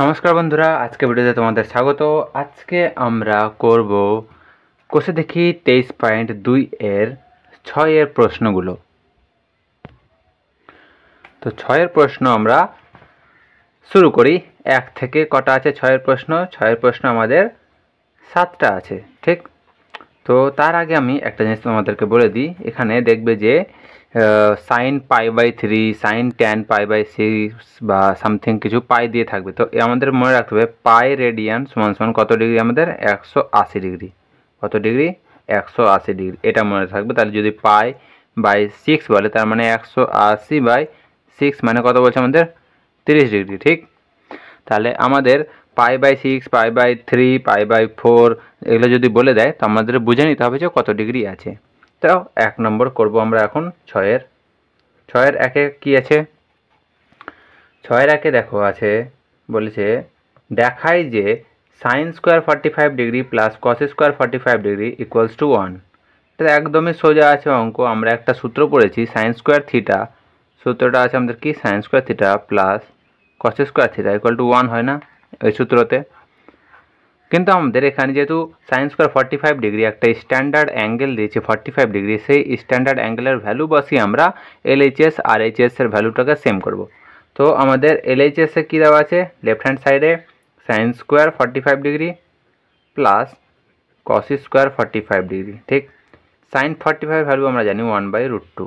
নমস্কার বন্ধুরা, আজকে ভিডিওতে তোমাদের স্বাগত। আজকে আমরা করব কোষে দেখি 23.2 এর 6 এর প্রশ্নগুলো। তো 6 এর প্রশ্ন আমরা শুরু করি। 1 থেকে কটা আছে 6 এর প্রশ্ন? 6 এর প্রশ্ন আমাদের 7টা আছে, ঠিক? তো তার আগে আমি একটা জিনিস তোমাদেরকে বলে দিই। এখানে দেখবে যে sin π/3, sin tan π/6 বা সামথিং কিছু পাই দিয়ে থাকবে। তো আমাদের মনে রাখতে হবে পাই রেডিয়ান সমান সমান কত ডিগ্রি? আমাদের 180 ডিগ্রি। কত ডিগ্রি? 180 ডিগ্রি, এটা মনে থাকবে। তাহলে যদি π/6 বলে, তার মানে 180/6 মানে কত বলছে আমাদের? 30 ডিগ্রি, ঠিক? তাহলে আমাদের π/6, π/3, π/4 এগুলো যদি বলে দেয়, তো আমাদের বুঝে নিতে হবে যে কত ডিগ্রি আছে। তো 1 নম্বর করব আমরা এখন 6 এর 1-এ কী আছে? 6 এর 1-এ দেখো আছে, বলেছে দেখায় যে sin square 45 degree plus cos square 45 degree equals to 1। এটা একদমই সোজা আছে অঙ্ক। আমরা একটা সূত্র পড়েছি, সাইন স্কোয়ার থিটা। সূত্রটা আছে আমাদের কি? Sine square theta plus cos square theta equal to 1 হয় না ওই সূত্রতে? কিন্তু আমাদের এখানে যেহেতু সাইন স্কোয়ার 45 ডিগ্রি একটা স্ট্যান্ডার্ড অ্যাঙ্গেল দিয়েছে 45 ডিগ্রি, সেই স্ট্যান্ডার্ড অ্যাঙ্গেলের ভ্যালু বসিয়ে আমরা এলএইচএস আর এইচএসের ভ্যালুটাকে সেম করব। তো আমাদের এলএইচএসে কী দেওয়া আছে? লেফট হ্যান্ড সাইডে sine square 45 degree plus cos square 45 degree, ঠিক? সাইন 45 ভ্যালু আমরা জানি 1/√2,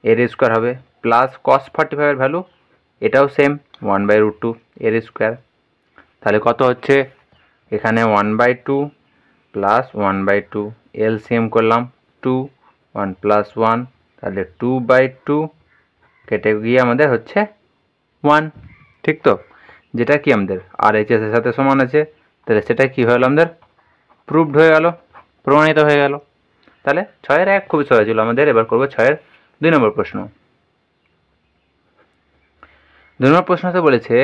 এর স্কোয়ার হবে, প্লাস কস 45 ভ্যালু এটাও সেম 1/√2 এর স্কোয়ার। তাহলে কত হচ্ছে? এখানে 1/2 প্লাস 1/2, এলসিএম করলাম 2, 1 প্লাস 1, তাহলে 2/2 কেটে গিয়ে আমাদের হচ্ছে 1, ঠিক তো? যেটা কি আমাদের RHS এর সাথে সমান আছে। তাহলে সেটা কি হলো? আমাদের প্রুভড হয়ে গেল, প্রমাণিত হয়ে গেল। তাহলে 6 এর 1 খুবই সহজ ছিল আমাদের। এবার করবো 6 এর 2 নম্বর প্রশ্ন। 2 নম্বর প্রশ্নতে বলেছে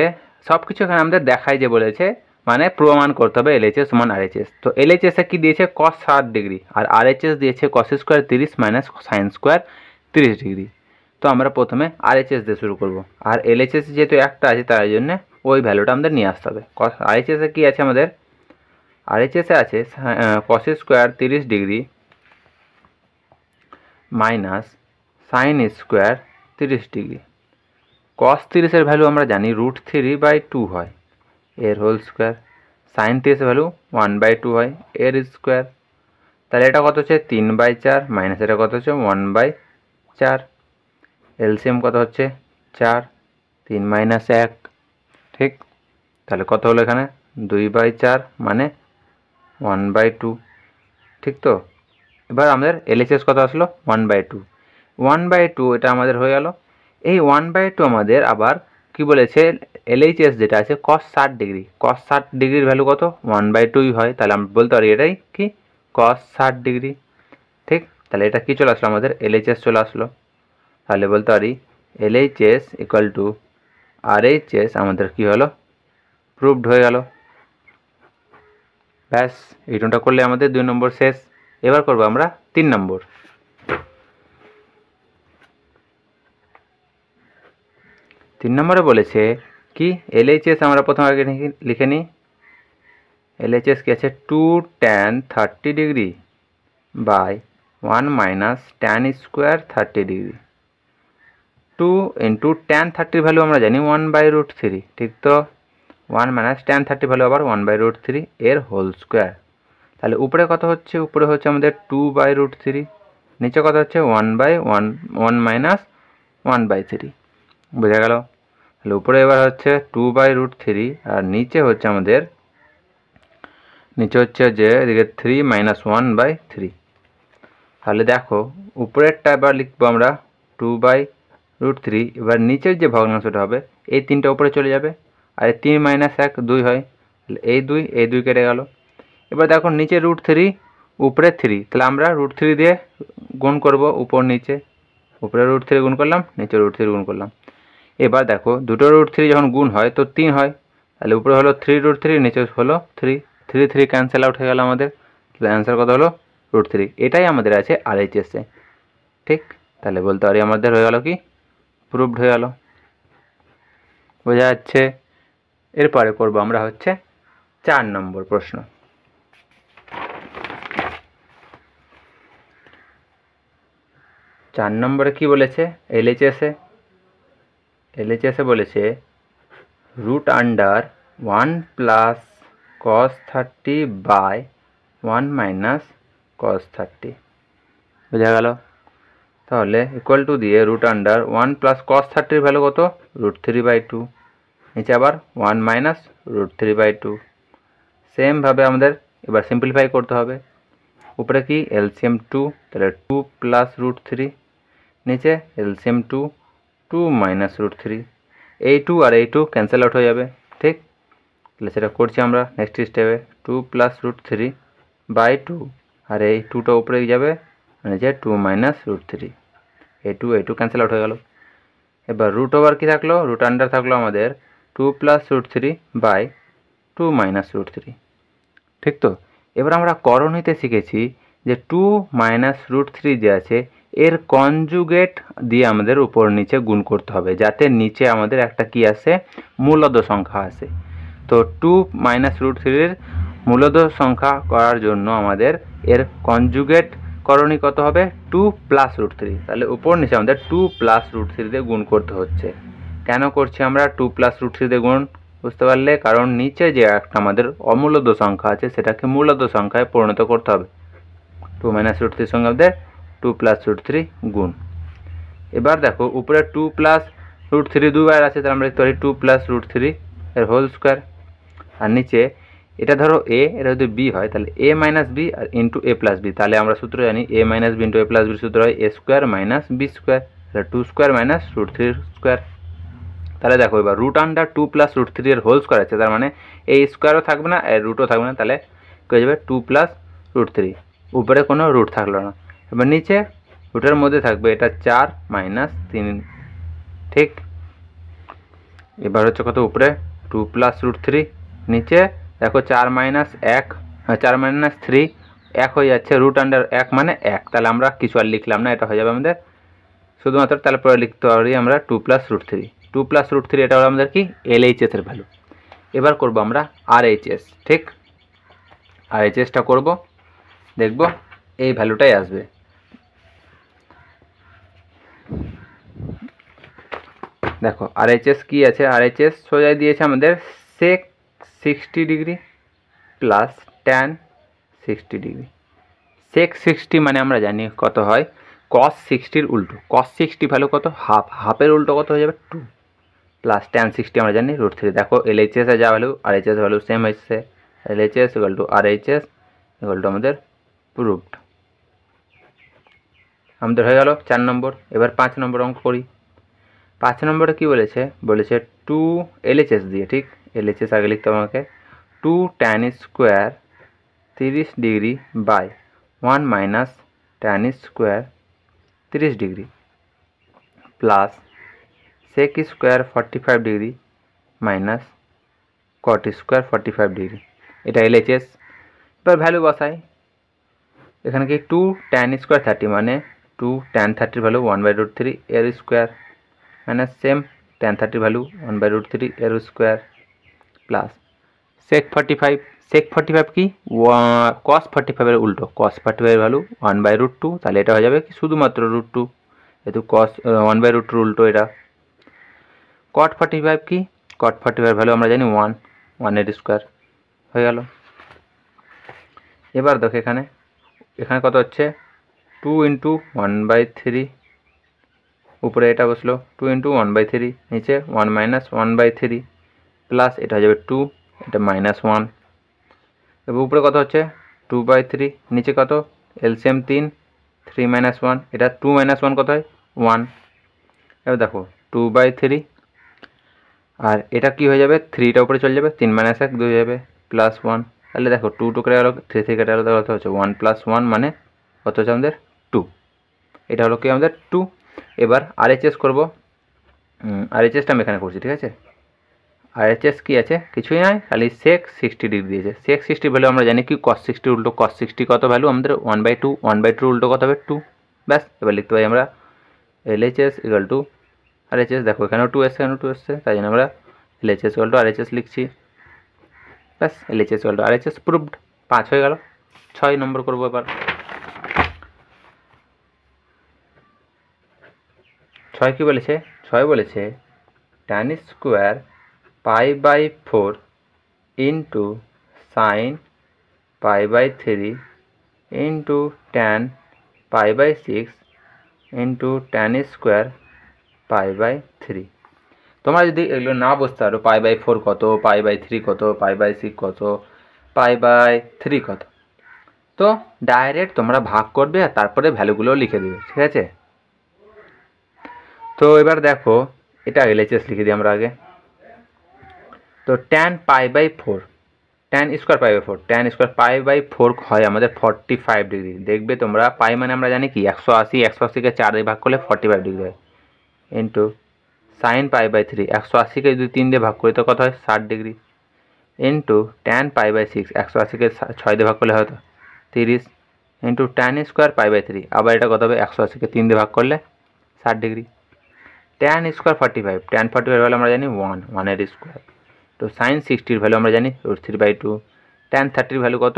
সব কিছু এখানে আমাদের দেখায় যে বলেছে, মানে প্রমাণ করতে হবে এলএইচএস সমান আরএইচএস। তো এলএইচএসে কি দিয়েছে? cos 60 ডিগ্রি, আর আরএইচএস দিয়েছে cos square 30 minus sine square 30 degree. তো আমরা প্রথমে আরএইচএস দিয়ে শুরু করব। আর এলএইচএস যেহেতু একটা আছে, তার জন্য ওই ভ্যালুটা আমাদের নিয়ে আসতে হবে। আরএইচএসে কী আছে আমাদের? আরএইচএসে আছে cos square 30 degree minus sine square 30 degree. cos 30-এর ভ্যালু আমরা জানি √3/2 হয়, এর হোল স্কোয়ার। সাইন 30-এর ভ্যালু 1/2 হয়, এর স্কোয়ার। তাহলে এটা কত হচ্ছে? 3/4 মাইনাস এটা কত হচ্ছে? 1/4। এলসিএম কত হচ্ছে? 4, 3 মাইনাস 1, ঠিক? তাহলে কত হলো এখানে? 2/4 মানে 1/2, ঠিক তো? এবার আমাদের এলএইচএস কত আসলো? 1/2। 1/2 এটা আমাদের হয়ে গেল। এই 1/2 আমাদের আবার কি বলেছে? এলএইচএস যেটা আছে cos 60 ডিগ্রি, cos 60 ডিগ্রির ভ্যালু কত? 1/2 হয়। তাহলে আমরা বলতে পারি এটাই কি? cos 60 ডিগ্রি, ঠিক? তাহলে এটা কি চলে আসলো? আমাদের এলএইচএস চলে আসলো। তাহলে বলতে পারি এলএইচএস ইকুয়াল টু আরএইচএস আমাদের কি হলো? প্রুভড হয়ে গেল। ব্যাস, এইটা করলে আমাদের 2 নম্বর শেষ। এবার করবো আমরা 3 নম্বর। 3 নম্বরে বলেছে কি? এলএইচএস আমরা প্রথমে আগে লিখে নিই। এলএইচএস কি আছে? 2 tan 30 degree by 1 minus tan square 30 degree. 2 into tan 30 value আমরা জানি 1/√3, ঠিক তো? 1 মাইনাস ট্যান 30 ভ্যালু আবার 1/√3 এর হোল স্কোয়ার। তাহলে উপরে কত হচ্ছে? উপরে হচ্ছে আমাদের 2/√3, নিচে কত হচ্ছে? 1 মাইনাস 1/3, বোঝা গেল? তাহলে উপরে এবার হচ্ছে 2/√3 আর নিচে হচ্ছে আমাদের যে এদিকে 3 মাইনাস 1/3। তাহলে দেখো উপরেরটা এবার লিখবো আমরা 2/√3। এবার নিচের যে ভগ্নাংশটা হবে, এই 3টা উপরে চলে যাবে, আর 3 মাইনাস 1 2 হয়। তাহলে এই 2 কেটে গেল। এবার দেখো নিচে √3, উপরে 3, তাহলে আমরা √3 দিয়ে গুণ করব উপর নিচে। উপরে √3 গুণ করলাম, নিচে √3 গুণ করলাম। এবার দেখো দুটো √3 যখন গুণ হয় তো 3 হয়। তাহলে উপরে হলো 3√3, নিচে হলো 3, 3 ক্যান্সেল আউট হয়ে গেল আমাদের। তাহলে অ্যান্সার কত হলো? √3। এটাই আমাদের আছে আরএইচএসে, ঠিক? তাহলে বলতে পারি আমাদের হয়ে গেল কি? প্রুভড হয়ে গেল। বোঝা যাচ্ছে? এরপরে করব আমরা হচ্ছে 4 নম্বর প্রশ্ন। 4 নম্বরে কি বলেছে? এলএইচএসে বলেছে root under 1 plus cos 30 by 1 minus cos 30 বোঝা গেল। তাহলে ইকুয়াল টু দিয়ে root under 1 plus cos 30 value কত? √3/2, নিচে আবার 1 মাইনাস √3/2। সেমভাবে আমাদের এবার সিম্পলিফাই করতে হবে। উপরে কি এলসিএম 2, তাহলে 2 প্লাস √3, নিচে এলসিএম 2, 2 মাইনাস √3। এই 2 আর এই 2 ক্যান্সেল আউট হয়ে যাবে, ঠিক? তাহলে সেটা করছি আমরা নেক্সট স্টেপে। 2 প্লাস √3/2, আর এই 2টা উপরে যাবে, নিচে 2 মাইনাস √3। এই 2 ক্যান্সেল আউট হয়ে গেল। এবার রুট ওভার কি থাকলো? রুট আন্ডার থাকলো আমাদের 2 প্লাস √3/2 মাইনাস √3, ঠিক তো? এবার আমরা করণীতে শিখেছি যে 2 মাইনাস √3 যে আছে এর কনজুগেট দিয়ে আমাদের উপর নিচে গুণ করতে হবে, যাতে নিচে আমাদের একটা কি আসে? মূলদ সংখ্যা আসে। তো 2 মাইনাস √3 মূলদ সংখ্যা করার জন্য আমাদের এর কনজুগেট করণী কত হবে? 2 প্লাস √3। তাহলে উপর নিচে আমাদের 2 প্লাস √3 দিয়ে গুণ করতে হচ্ছে। কেন করছি আমরা 2 প্লাস √3 দিয়ে গুণ? বুঝতে পারলে? কারণ নিচে যে একটা আমাদের অমূলদ সংখ্যা আছে সেটাকে মূলদ সংখ্যায় পরিণত করতে হবে। 2 মাইনাস √3 সঙ্গে আমাদের 2 প্লাস √3 গুণ। এবার দেখো উপরে 2 প্লাস √3 দুবার আছে, তাহলে আমরা লিখতে পারি 2 প্লাস √3 এর হোল স্কোয়ার। আর নিচে এটা ধরো এ, এটা যদি বি হয় তাহলে এ মাইনাস বি আর ইন্টু এ প্লাস বি। তাহলে আমরা সূত্র জানি এ মাইনাস বি ইন্টু এ প্লাস বির সূত্র হয় এ স্কোয়ার মাইনাস বি স্কোয়ার, তাহলে 2 স্কোয়ার মাইনাস √3 স্কোয়ার। তাহলে দেখো এবার রুট আন্ডার 2 প্লাস √3 এর হোল স্কোয়ার আছে, তার মানে এই স্কোয়ারও থাকবে না এর রুটও থাকবে না, তাহলে কি হয়ে যাবে? 2 প্লাস √3, উপরে কোনো রুট থাকলো না। এবার নিচে রুটের মধ্যে থাকবে এটা 4 মাইনাস 3, ঠিক? এবার হচ্ছে কত? উপরে 2 প্লাস √3, নিচে দেখো 4 মাইনাস 1, 4 মাইনাস 3 1 হয়ে যাচ্ছে, রুট আন্ডার 1 মানে 1। তাহলে আমরা কিছু আর লিখলাম না, এটা হয়ে যাবে আমাদের শুধুমাত্র। তাহলে পরে লিখতে পারি আমরা 2 প্লাস √3। 2 প্লাস √3 এটা হলো আমাদের কি? এলএইচএস এর ভ্যালু। এবার করব আমরা আরএইচএস, ঠিক? আরএইচএসটা করব, দেখব এই ভ্যালুটাই আসবে। দেখো আরএইচএস কি আছে? আরএইচএস সোজাই দিয়েছে আমাদের sec 60 degree plus tan 60 degree. sec 60 মানে আমরা জানি কত হয়? cos 60 উল্টো। cos 60 ভ্যালু কত? হাফ। হাফের উল্টো কত হয়ে যাবে? 2 প্লাস tan 60 আমরা জানি √3। দেখো এলএইচএস এর যা ভ্যালু আরএইচএস ভ্যালু সেম হচ্ছে। LHS equal to RHS equal to আমাদের প্রুভড। আমাদের হয়ে গেল 4 নম্বর। এবার 5 নম্বর অঙ্ক করি। 5 নম্বরে কি বলেছে? বলেছে 2 এলএইচএস দিয়ে, ঠিক? এলএইচএস আগে লিখতে হবে আমাকে। 2 tan square 30 degree by 1 minus tan square 30 degree plus sec square 45 degree minus cot square 45 degree. এটা এলএইচএস। এবার ভ্যালু বসাই। এখানে কি 2 tan স্কোয়ার 30 মানে 2 tan 30 ভ্যালু 1/√3 এর square minus same tan 30 value 1/√3 এর স্কোয়ার প্লাস sec 45। sec 45 কি? cos 45 এর উল্টো। cos 45 এর ভ্যালু 1/√2, তাহলে এটা হয়ে যাবে কি? শুধুমাত্র √2, যেহেতু cos 1/√2 উল্টো এটা। cot 45 কি? cot 45 ভ্যালু আমরা জানি 1 এর স্কোয়ার হয়ে গেল। এবার দেখো এখানে কত হচ্ছে? 2 ইন্টু 1/3, উপরে এটা বসলো 2 ইন্টু 1/3, নিচে 1 মাইনাস 1/3 প্লাস এটা হয়ে যাবে 2, এটা মাইনাস 1। এবার উপরে কত হচ্ছে? 2/3, নিচে কত? এলসিএম 3, 3 মাইনাস 1, এটা 2 মাইনাস 1 কত হয়? 1। এবার দেখো 2/3, আর এটা কি হয়ে যাবে? 3টা উপরে চলে যাবে, 3 মাইনাস 1 2 হয়ে যাবে প্লাস 1। তাহলে দেখো 2 কেটে গেল, 3 কেটে গেল, কত হচ্ছে? 1 প্লাস 1 মানে কত হচ্ছে আমাদের? 2। এটা হলো কি আমাদের 2। এবার আরএইচএস করবো। আরএইচএসটা আমি এখানে করছি, ঠিক আছে? আরএইচএস কি আছে? কিছুই নয়, খালি sec 60 ডিগ্রি দিয়েছে। sec 60 ভ্যালু আমরা জানি কি? cos 60 উল্টো। cos 60 কত ভ্যালু আমাদের? 1/2। 1/2 উল্টো কত হবে? 2। ব্যাস, এবার লিখতে পারি আমরা এলএইচএস ইকুয়াল টু আরএইচএস। দেখো এখানেও 2 এসছে, এখানেও 2 এসছে, তাই জন্য আমরা LHS ইকুয়াল টু RHS লিখছি, ব্যাস LHS equal to RHS proved. 5 হয়ে গেল। 6 নম্বর করবো এবার। 6 কি বলেছে? 6 বলেছে tan square π/4 into sine π/3 into tan π/6 into tan square π/3। তোমরা যদি এগুলো না বুঝতে পারো π/4 কত, π/3 কত, π/6 কত, π/3 কত, তো ডাইরেক্ট তোমরা ভাগ করবে আর তারপরে ভ্যালুগুলো লিখে দেবে, ঠিক আছে? তো এবার দেখো, এটা LHS লিখে দিই আমরা আগে। তো tan π/4, tan square π/4, tan square π/4 হয় আমাদের 45 ডিগ্রি। দেখবে তোমরা পাই মানে আমরা জানি কি 180, 180কে 4 দিয়ে ভাগ করলে 45 ডিগ্রি হয়, ইন্টু সাইন π/3, 180কে যদি 3 দিয়ে ভাগ করি তো কত হয় 60 ডিগ্রি, ইন্টু tan π/6, 180কে 6 দিয়ে ভাগ করলে হয়তো 30, ইন্টু tan স্কোয়ার π/3, আবার এটা কত হবে 180কে 3 দিয়ে ভাগ করলে 60 degree, tan square 45, tan 45 value আমরা জানি 1 এর স্কোয়ার, তো সাইন 60 ভ্যালু আমরা জানি √3/2, tan 30 ভ্যালু কত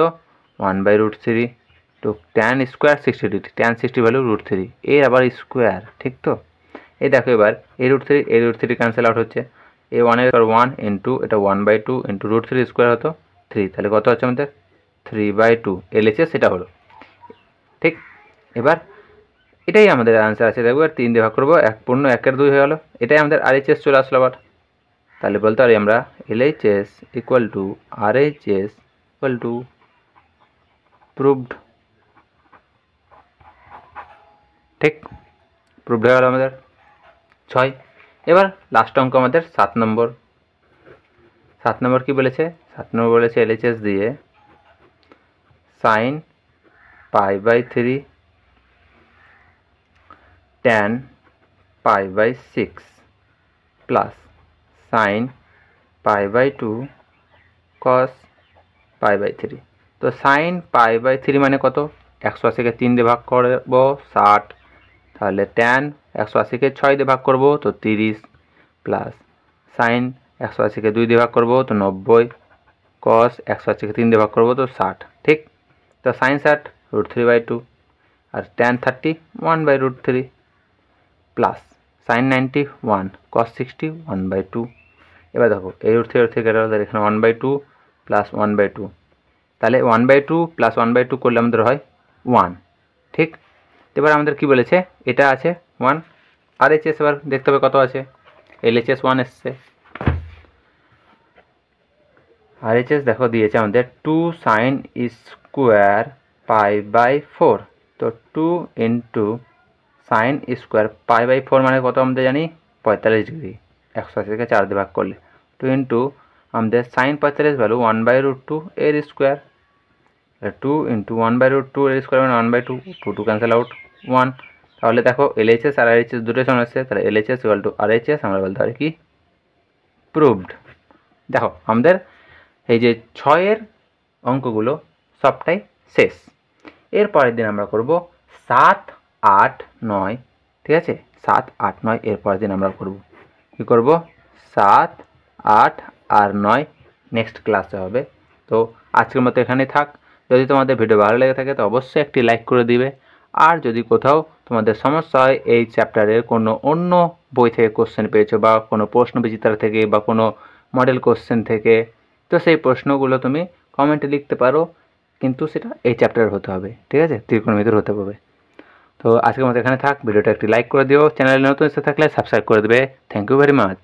1/√3, তো tan square 60 degree, tan 60 value √3, এর আবার স্কোয়ার, ঠিক তো? এই দেখো এবার a√3 ক্যান্সেল আউট হচ্ছে, এ 1 এর 1 ইন্টু এটা 1/2 ইন্টু √3 স্কোয়ার হতো 3, তাহলে কত হচ্ছে আমাদের 3/2। LHS সেটা হলো, ঠিক। এবার এটাই আমাদের আনসার আছে, দেখবো 3 দিয়ে ভাগ করবো, 1 পূর্ণ 1 2 হয়ে গেল, এটাই আমাদের RHS চলে আসলো আবার। তাহলে বলতে পারি আমরা LHS equal to RHS equal to proved, ঠিক, প্রুভড হয়ে গেল আমাদের 6। এবার লাস্ট অঙ্ক আমাদের 7 নম্বর। 7 নম্বর কি বলেছে? 7 নম্বর বলেছে LHS দিয়ে sine π/3 tan π/6 plus sine π/2 cos π/3। তো সাইন π/3 মানে কত? 180কে 3 দিয়ে ভাগ করবো 60, তাহলে tan 180কে 6 দিয়ে ভাগ করবো তো 30, প্লাস সাইন 180কে 2 দিয়ে ভাগ করবো তো 90, cos 180কে 3 দিয়ে ভাগ করবো তো 60, ঠিক। তো সাইন 60 √3/2 আর tan 30 1/√3, প্লাস সাইন 90 1, cos 60 1/2। এবার দেখো এই √3 থেকে এখানে 1/2 প্লাস 1/2, তাহলে 1/2 প্লাস 1/2 করলে আমাদের হয় 1, ঠিক। এবার আমাদের কি বলেছে? এটা আছে 1, RHS এবার দেখতে হবে কত আছে। LHS 1 এসছে, RHS দেখো দিয়েছে আমাদের 2 সাইন স্কোয়ার π/4, তো 2 ইন্টু সাইন স্কোয়ার π/4 মানে কত আমরা জানি 45 ডিগ্রি, 180কে 4 দিয়ে ভাগ করলে, 2 ইন্টু আমাদের সাইন 45 ভ্যালু 1/√2 এর স্কোয়ার, 2 ইন্টু 1/√2 এর স্কোয়ার মানে 1/2, 2 ক্যান্সেল আউট 1। তাহলে দেখো LHS আর RHS দুটোই সমান আসছে, তাহলে LHS ইকুয়াল টু RHS আমরা বলতে পারি কি প্রুভড। দেখো আমাদের এই যে 6-এর অঙ্কগুলো সবটাই শেষ। এর পরের দিন আমরা করব 7, 8, 9, ঠিক আছে? 7, 8, 9 এর পরের দিন আমরা করব কী করব 7, 8 আর 9 নেক্সট ক্লাসে হবে। তো আজকের মতো এখানেই থাক। যদি তোমাদের ভিডিও ভালো লেগে থাকে তো অবশ্যই একটি লাইক করে দিবে। আর যদি কোথাও তোমাদের সমস্যা হয় এই চ্যাপ্টারের কোনো অন্য বই থেকে কোশ্চেন পেয়েছো বা কোনো প্রশ্ন বিচিত্রা থেকে বা কোনো মডেল কোশ্চেন থেকে, তো সেই প্রশ্নগুলো তুমি কমেন্টে লিখতে পারো, কিন্তু সেটা এই চ্যাপ্টারের হতে হবে, ঠিক আছে? ত্রিকোণমিতির হতে হবে। তো আজকের মতো এখানে থাক। ভিডিওটা একটি লাইক করে দিও, চ্যানেলে নতুন এসে থাকলে সাবস্ক্রাইব করে দেবে। Thank you very much.